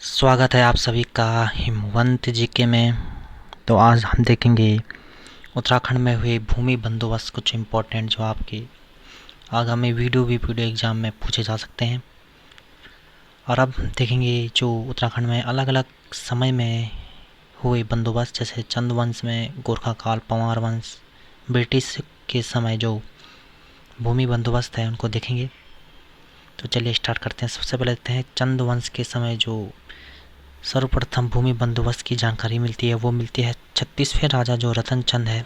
स्वागत है आप सभी का हिमवंत जीके में। तो आज हम देखेंगे उत्तराखंड में हुए भूमि बंदोबस्त, कुछ इम्पोर्टेंट जो आपके आगामी वीडियो एग्ज़ाम में पूछे जा सकते हैं। और अब देखेंगे जो उत्तराखंड में अलग अलग समय में हुए बंदोबस्त, जैसे चंद वंश में, गोरखा काल, पंवार वंश, ब्रिटिश के समय जो भूमि बंदोबस्त है उनको देखेंगे। तो चलिए स्टार्ट करते हैं। सबसे पहले देखते हैं चंद वंश के समय जो सर्वप्रथम भूमि बंदोबस्त की जानकारी मिलती है वो मिलती है 36वें राजा जो रतन चंद है,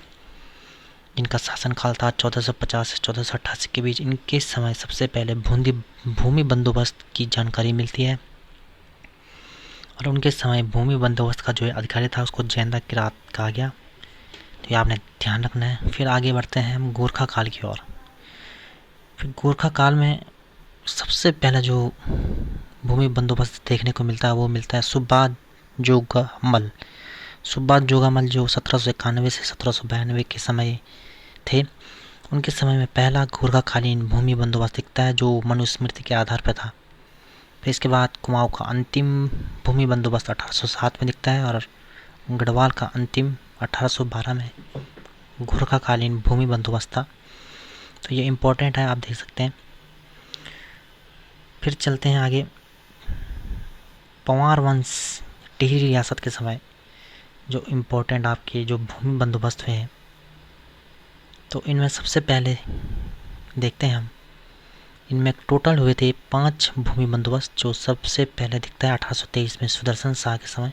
इनका शासनकाल था 1450 से 1488 के बीच। इनके समय सबसे पहले भूमि बंदोबस्त की जानकारी मिलती है। और उनके समय भूमि बंदोबस्त का जो अधिकारी था उसको जैंदा किरात कहा गया। तो ये आपने ध्यान रखना है। फिर आगे बढ़ते हैं हम गोरखा काल की ओर। फिर गोरखा काल में सबसे पहला जो भूमि बंदोबस्त देखने को मिलता है वो मिलता है सुब्बा जोगामल जो 1791 से 1792 के समय थे। उनके समय में पहला गोरखाकालीन भूमि बंदोबस्त दिखता है जो मनुस्मृति के आधार पर था। फिर इसके बाद कुमाऊं का अंतिम भूमि बंदोबस्त 1807 में दिखता है और गढ़वाल का अंतिम 1812 में गोरखाकालीन भूमि बंदोबस्त था। तो ये इम्पोर्टेंट है, आप देख सकते हैं। फिर चलते हैं आगे। पंवार वंश टिहरी रियासत के समय जो इम्पोर्टेंट आपके जो भूमि बंदोबस्त हुए हैं, तो इनमें सबसे पहले देखते हैं हम। इनमें टोटल हुए थे 5 भूमि बंदोबस्त। जो सबसे पहले दिखता है 1823 में सुदर्शन शाह के समय।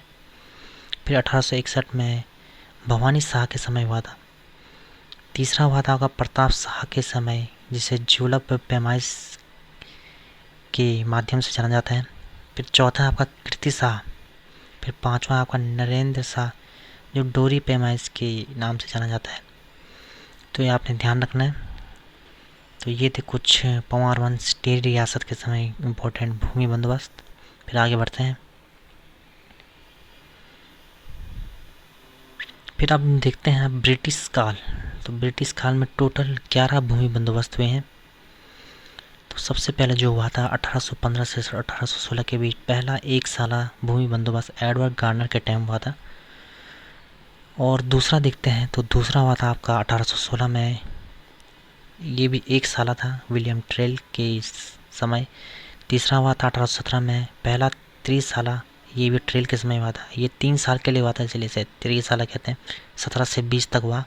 फिर 1861 में भवानी शाह के समय हुआ था। तीसरा हुआ था आपका प्रताप शाह के समय, जिसे ज्यूला पैमाइश के माध्यम से जाना जाता है। फिर चौथा आपका कीर्ति शाह। फिर पांचवा आपका नरेंद्र शाह जो डोरी पैमाइश के नाम से जाना जाता है। तो ये आपने ध्यान रखना है। तो ये थे कुछ पंवार वंश टिहरी रियासत के समय इम्पोर्टेंट भूमि बंदोबस्त। फिर आगे बढ़ते हैं। फिर अब देखते हैं ब्रिटिश काल। तो ब्रिटिश काल में टोटल 11 भूमि बंदोबस्त हुए हैं। तो सबसे पहले जो हुआ था 1815 से 1816 के बीच पहला 1 साला भूमि बंदोबस्त एडवर्ड गार्नर के टाइम हुआ था। और दूसरा देखते हैं तो दूसरा हुआ था आपका 1816 में, ये भी 1 साला था, विलियम ट्रेल के समय। तीसरा हुआ था 1817 में, पहला 30 साला, ये भी ट्रेल के समय हुआ था। ये 3 साल के लिए हुआ था, इसलिए इसे 30 साला कहते हैं। 17 से 20 तक हुआ।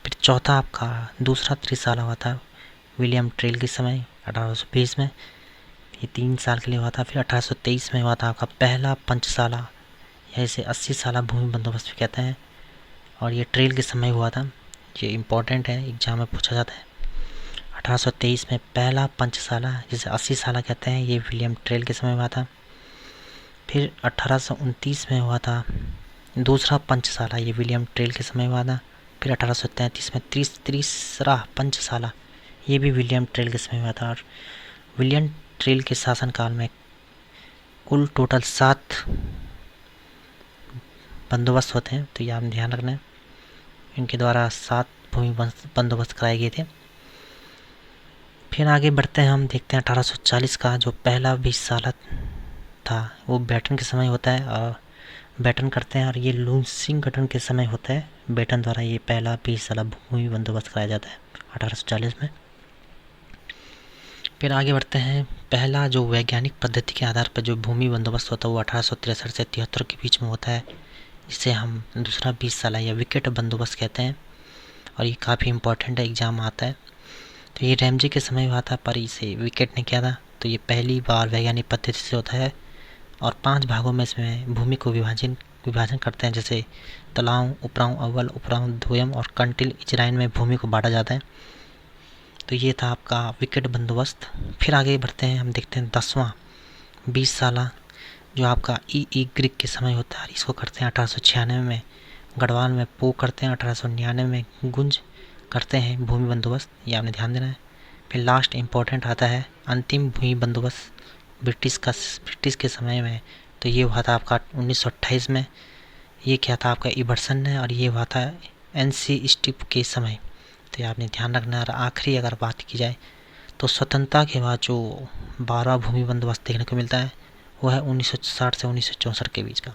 फिर चौथा आपका दूसरा 30 साला हुआ था विलियम ट्रेल के समय 1820 में, ये 3 साल के लिए हुआ था। फिर 1823 में हुआ था आपका पहला पंचसाला, या इसे 80 साला भूमि बंदोबस्त भी कहते हैं, और ये ट्रेल के समय हुआ था। ये इम्पोर्टेंट है, एग्जाम में पूछा जाता है। 1823 में पहला पंचसाला, जिसे 80 साला कहते हैं, ये विलियम ट्रेल के समय हुआ था। फिर 1829 में हुआ था दूसरा पंचसाला, ये विलियम ट्रेल के समय हुआ था। फिर 1833 में तीसरा पंचसाला, ये भी विलियम ट्रेल के समय हुआ था। और विलियम ट्रेल के शासनकाल में कुल टोटल 7 बंदोबस्त होते हैं। तो ये आप ध्यान रखना है, इनके द्वारा 7 भूमि बंदोबस्त कराए गए थे। फिर आगे बढ़ते हैं, हम देखते हैं 1840 का जो पहला 20 साला था वो बेटन के समय होता है, और बेटन करते हैं, और ये लूसिंग गठन के समय होता है। बेटन द्वारा ये पहला 20 साला भूमि बंदोबस्त कराया जाता है 1840 में। फिर आगे बढ़ते हैं। पहला जो वैज्ञानिक पद्धति के आधार पर जो भूमि बंदोबस्त होता है वो 1863 से 73 के बीच में होता है, जिसे हम दूसरा 20 साला या विकेट बंदोबस्त कहते हैं, और ये काफ़ी इंपॉर्टेंट है, एग्जाम आता है। तो ये रैमजे के समय हुआ था, पर इसे विकेट ने किया था। तो ये पहली बार वैज्ञानिक पद्धति से होता है, और 5 भागों में इसमें भूमि को विभाजन करते हैं, जैसे तलाव, उपरांव अव्वल, उपरांव द्वयम और कंटिल इजराइन में भूमि को बांटा जाता है। तो ये था आपका विकेट बंदोबस्त। फिर आगे बढ़ते हैं, हम देखते हैं 10वां 20 साला जो आपका ई ग्रिक के समय होता है, इसको करते हैं 1896 में। गढ़वाल में पो करते हैं 1899 में। गुंज करते हैं भूमि बंदोबस्त, ये आपने ध्यान देना है। फिर लास्ट इम्पोर्टेंट आता है अंतिम भूमि बंदोबस्त ब्रिटिश के समय में। तो ये हुआ था आपका 1928 में। ये क्या था आपका इबरसन ने, और ये हुआ था NC स्टिप के समय। तो ये आपने ध्यान रखना है। और आखिरी अगर बात की जाए तो स्वतंत्रता के बाद जो 12 भूमि बंदोबस्त देखने को मिलता है वो है 1960 से 1964 के बीच का।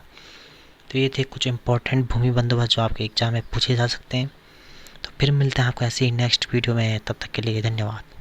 तो ये थे कुछ इंपॉर्टेंट भूमि बंदोबस्त जो आपके एग्जाम में पूछे जा सकते हैं। तो फिर मिलते हैं आपको ऐसे ही नेक्स्ट वीडियो में, तब तक के लिए धन्यवाद।